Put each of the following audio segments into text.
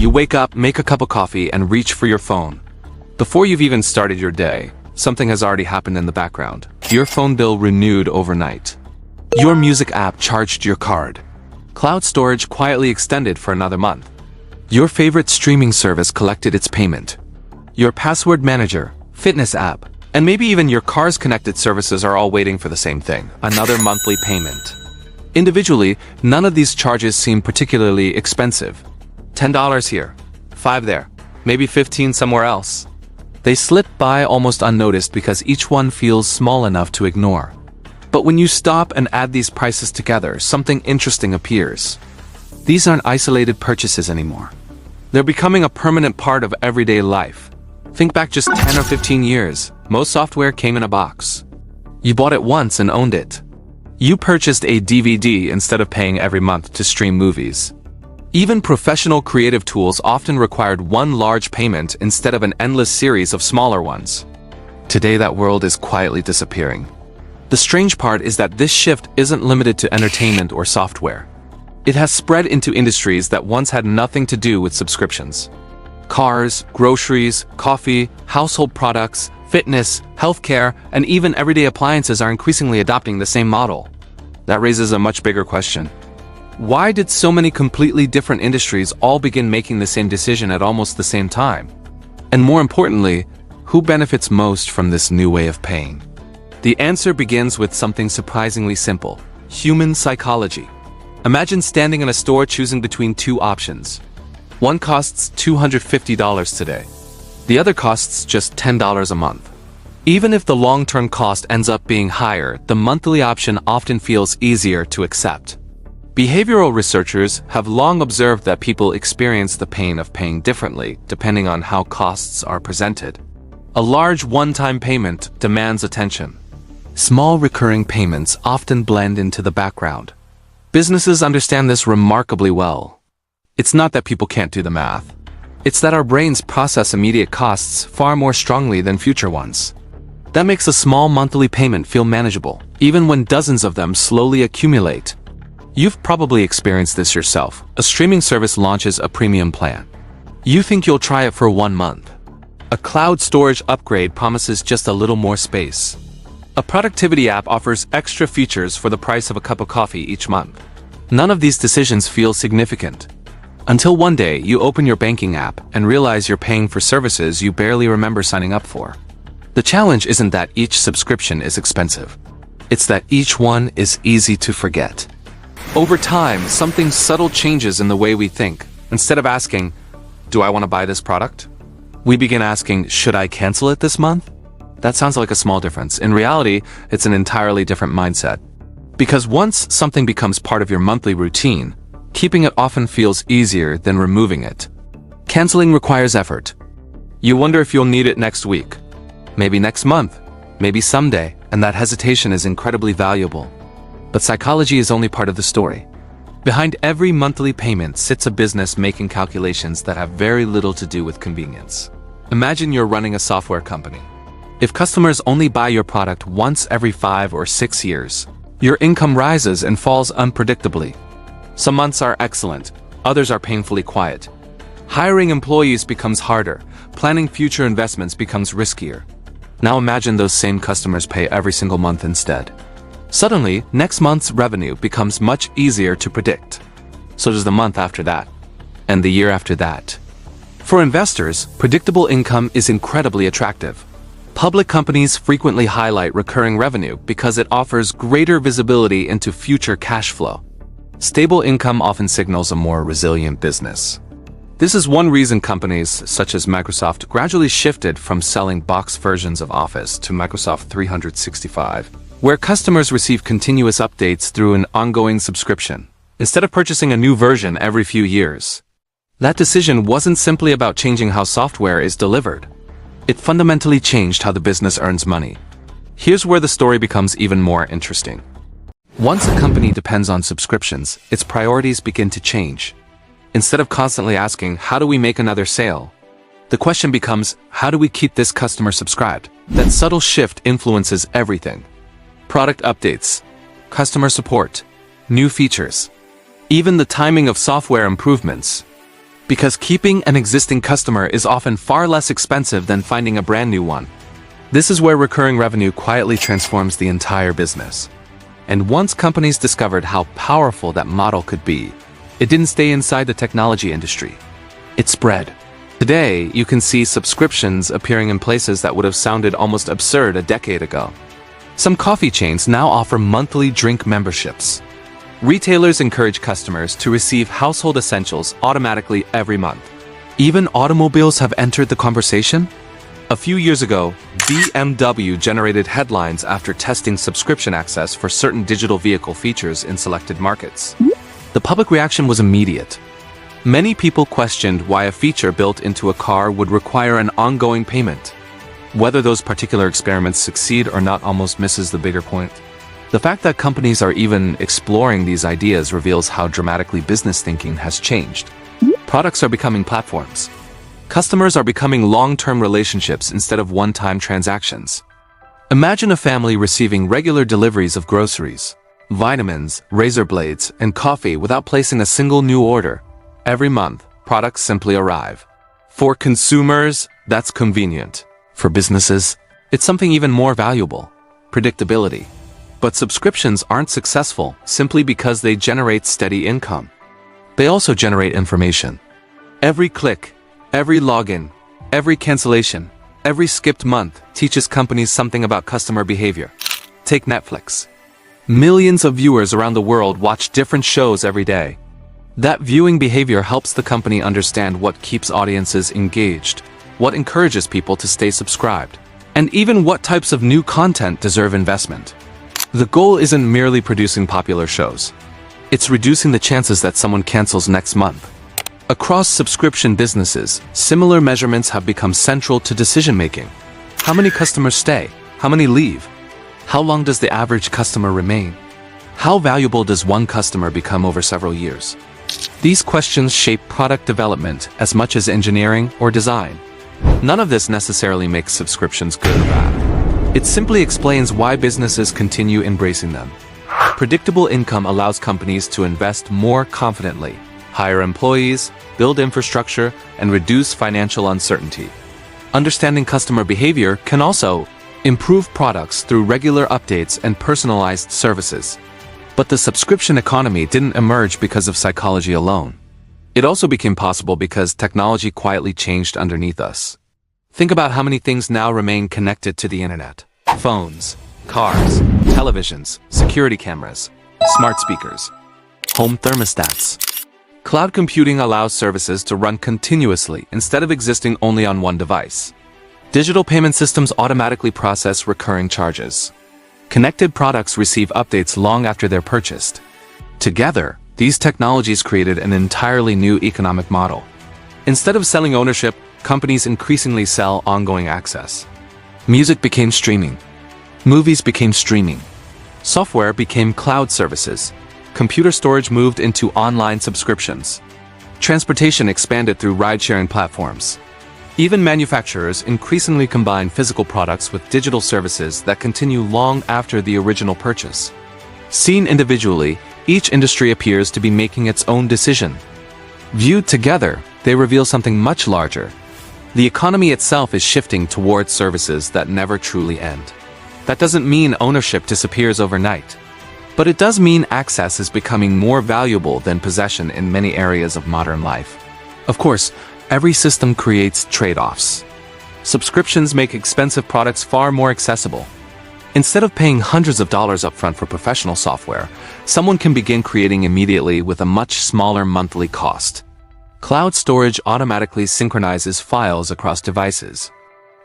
You wake up, make a cup of coffee, and reach for your phone. Before you've even started your day, something has already happened in the background. Your phone bill renewed overnight. Your music app charged your card. Cloud storage quietly extended for another month. Your favorite streaming service collected its payment. Your password manager, fitness app, and maybe even your car's connected services are all waiting for the same thing, another monthly payment. Individually, none of these charges seem particularly expensive. $10 here, $5 there, maybe $15 somewhere else. They slip by almost unnoticed because each one feels small enough to ignore. But when you stop and add these prices together, something interesting appears. These aren't isolated purchases anymore. They're becoming a permanent part of everyday life. Think back just 10 or 15 years. Most software came in a box. You bought it once and owned it. You purchased a DVD instead of paying every month to stream movies. Even professional creative tools often required one large payment instead of an endless series of smaller ones. Today that world is quietly disappearing. The strange part is that this shift isn't limited to entertainment or software. It has spread into industries that once had nothing to do with subscriptions. Cars, groceries, coffee, household products, fitness, healthcare, and even everyday appliances are increasingly adopting the same model. That raises a much bigger question. Why did so many completely different industries all begin making the same decision at almost the same time? And more importantly, who benefits most from this new way of paying? The answer begins with something surprisingly simple: human psychology. Imagine standing in a store choosing between two options. One costs $250 today. The other costs just $10 a month. Even if the long-term cost ends up being higher, the monthly option often feels easier to accept. Behavioral researchers have long observed that people experience the pain of paying differently depending on how costs are presented. A large one-time payment demands attention. Small recurring payments often blend into the background. Businesses understand this remarkably well. It's not that people can't do the math. It's that our brains process immediate costs far more strongly than future ones. That makes a small monthly payment feel manageable, even when dozens of them slowly accumulate. You've probably experienced this yourself. A streaming service launches a premium plan. You think you'll try it for 1 month. A cloud storage upgrade promises just a little more space. A productivity app offers extra features for the price of a cup of coffee each month. None of these decisions feel significant. Until one day you open your banking app and realize you're paying for services you barely remember signing up for. The challenge isn't that each subscription is expensive. It's that each one is easy to forget. Over time, something subtle changes in the way we think. Instead of asking, "Do I want to buy this product?" we begin asking, "Should I cancel it this month?" That sounds like a small difference. In reality, it's an entirely different mindset. Because once something becomes part of your monthly routine, keeping it often feels easier than removing it. Canceling requires effort. You wonder if you'll need it next week, maybe next month, maybe someday, and that hesitation is incredibly valuable. But psychology is only part of the story. Behind every monthly payment sits a business making calculations that have very little to do with convenience. Imagine you're running a software company. If customers only buy your product once every 5 or 6 years, your income rises and falls unpredictably. Some months are excellent, others are painfully quiet. Hiring employees becomes harder, planning future investments becomes riskier. Now imagine those same customers pay every single month instead. Suddenly, next month's revenue becomes much easier to predict. So does the month after that, and the year after that. For investors, predictable income is incredibly attractive. Public companies frequently highlight recurring revenue because it offers greater visibility into future cash flow. Stable income often signals a more resilient business. This is one reason companies such as Microsoft gradually shifted from selling box versions of Office to Microsoft 365, where customers receive continuous updates through an ongoing subscription, instead of purchasing a new version every few years. That decision wasn't simply about changing how software is delivered. It fundamentally changed how the business earns money. Here's where the story becomes even more interesting. Once a company depends on subscriptions, its priorities begin to change. Instead of constantly asking, "How do we make another sale?" the question becomes, "How do we keep this customer subscribed?" That subtle shift influences everything. Product updates, customer support, new features, even the timing of software improvements. Because keeping an existing customer is often far less expensive than finding a brand new one. This is where recurring revenue quietly transforms the entire business. And once companies discovered how powerful that model could be, it didn't stay inside the technology industry. It spread. Today, you can see subscriptions appearing in places that would have sounded almost absurd a decade ago. Some coffee chains now offer monthly drink memberships. Retailers encourage customers to receive household essentials automatically every month. Even automobiles have entered the conversation. A few years ago, BMW generated headlines after testing subscription access for certain digital vehicle features in selected markets. The public reaction was immediate. Many people questioned why a feature built into a car would require an ongoing payment. Whether those particular experiments succeed or not almost misses the bigger point. The fact that companies are even exploring these ideas reveals how dramatically business thinking has changed. Products are becoming platforms. Customers are becoming long-term relationships instead of one-time transactions. Imagine a family receiving regular deliveries of groceries, vitamins, razor blades, and coffee without placing a single new order. Every month, products simply arrive. For consumers, that's convenient. For businesses, it's something even more valuable: predictability. But subscriptions aren't successful simply because they generate steady income. They also generate information. Every click, every login, every cancellation, every skipped month teaches companies something about customer behavior. Take Netflix. Millions of viewers around the world watch different shows every day. That viewing behavior helps the company understand what keeps audiences engaged, what encourages people to stay subscribed, and even what types of new content deserve investment. The goal isn't merely producing popular shows. It's reducing the chances that someone cancels next month. Across subscription businesses, similar measurements have become central to decision-making. How many customers stay? How many leave? How long does the average customer remain? How valuable does one customer become over several years? These questions shape product development as much as engineering or design. None of this necessarily makes subscriptions good or bad. It simply explains why businesses continue embracing them. Predictable income allows companies to invest more confidently, hire employees, build infrastructure, and reduce financial uncertainty. Understanding customer behavior can also improve products through regular updates and personalized services. But the subscription economy didn't emerge because of psychology alone. It also became possible because technology quietly changed underneath us. Think about how many things now remain connected to the internet. Phones, cars, televisions, security cameras, smart speakers, home thermostats. Cloud computing allows services to run continuously instead of existing only on one device. Digital payment systems automatically process recurring charges. Connected products receive updates long after they're purchased. Together, these technologies created an entirely new economic model. Instead of selling ownership, companies increasingly sell ongoing access. Music became streaming. Movies became streaming. Software became cloud services. Computer storage moved into online subscriptions. Transportation expanded through ride-sharing platforms. Even manufacturers increasingly combine physical products with digital services that continue long after the original purchase. Seen individually, each industry appears to be making its own decision. Viewed together, they reveal something much larger. The economy itself is shifting towards services that never truly end. That doesn't mean ownership disappears overnight. But it does mean access is becoming more valuable than possession in many areas of modern life. Of course, every system creates trade-offs. Subscriptions make expensive products far more accessible. Instead of paying hundreds of dollars upfront for professional software, someone can begin creating immediately with a much smaller monthly cost. Cloud storage automatically synchronizes files across devices.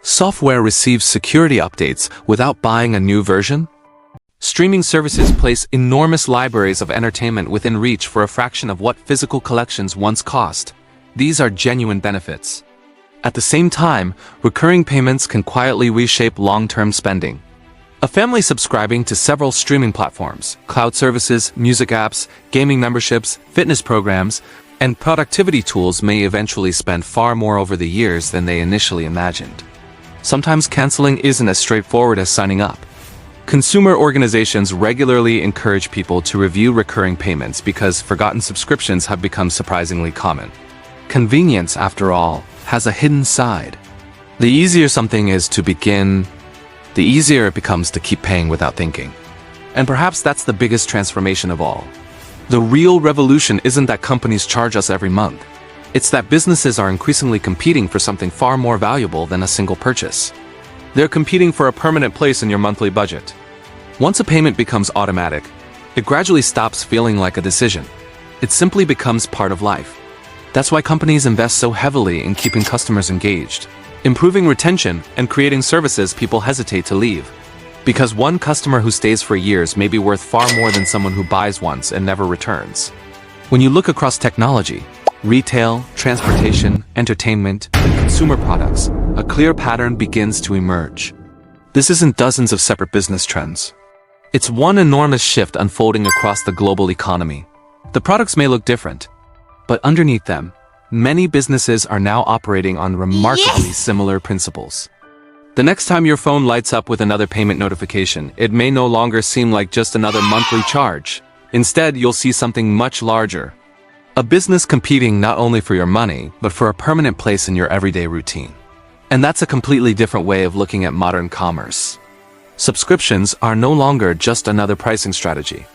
Software receives security updates without buying a new version. Streaming services place enormous libraries of entertainment within reach for a fraction of what physical collections once cost. These are genuine benefits. At the same time, recurring payments can quietly reshape long-term spending. A family subscribing to several streaming platforms, cloud services, music apps, gaming memberships, fitness programs, and productivity tools may eventually spend far more over the years than they initially imagined. Sometimes canceling isn't as straightforward as signing up. Consumer organizations regularly encourage people to review recurring payments because forgotten subscriptions have become surprisingly common. Convenience, after all, has a hidden side. The easier something is to begin, the easier it becomes to keep paying without thinking. And perhaps that's the biggest transformation of all. The real revolution isn't that companies charge us every month. It's that businesses are increasingly competing for something far more valuable than a single purchase. They're competing for a permanent place in your monthly budget. Once a payment becomes automatic, it gradually stops feeling like a decision. It simply becomes part of life. That's why companies invest so heavily in keeping customers engaged, improving retention, and creating services people hesitate to leave. Because one customer who stays for years may be worth far more than someone who buys once and never returns. When you look across technology, retail, transportation, entertainment, and consumer products, a clear pattern begins to emerge. This isn't dozens of separate business trends. It's one enormous shift unfolding across the global economy. The products may look different, but underneath them, many businesses are now operating on remarkably similar principles. The next time your phone lights up with another payment notification, it may no longer seem like just another monthly charge. Instead, you'll see something much larger. A business competing not only for your money, but for a permanent place in your everyday routine. And that's a completely different way of looking at modern commerce. Subscriptions are no longer just another pricing strategy.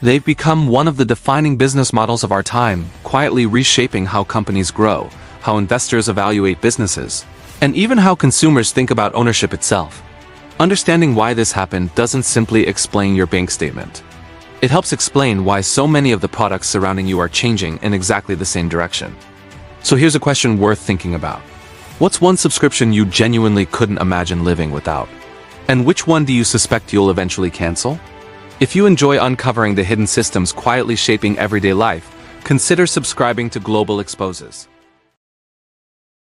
They've become one of the defining business models of our time, quietly reshaping how companies grow, how investors evaluate businesses, and even how consumers think about ownership itself. Understanding why this happened doesn't simply explain your bank statement. It helps explain why so many of the products surrounding you are changing in exactly the same direction. So here's a question worth thinking about. What's one subscription you genuinely couldn't imagine living without? And which one do you suspect you'll eventually cancel? If you enjoy uncovering the hidden systems quietly shaping everyday life, consider subscribing to Global Exposes.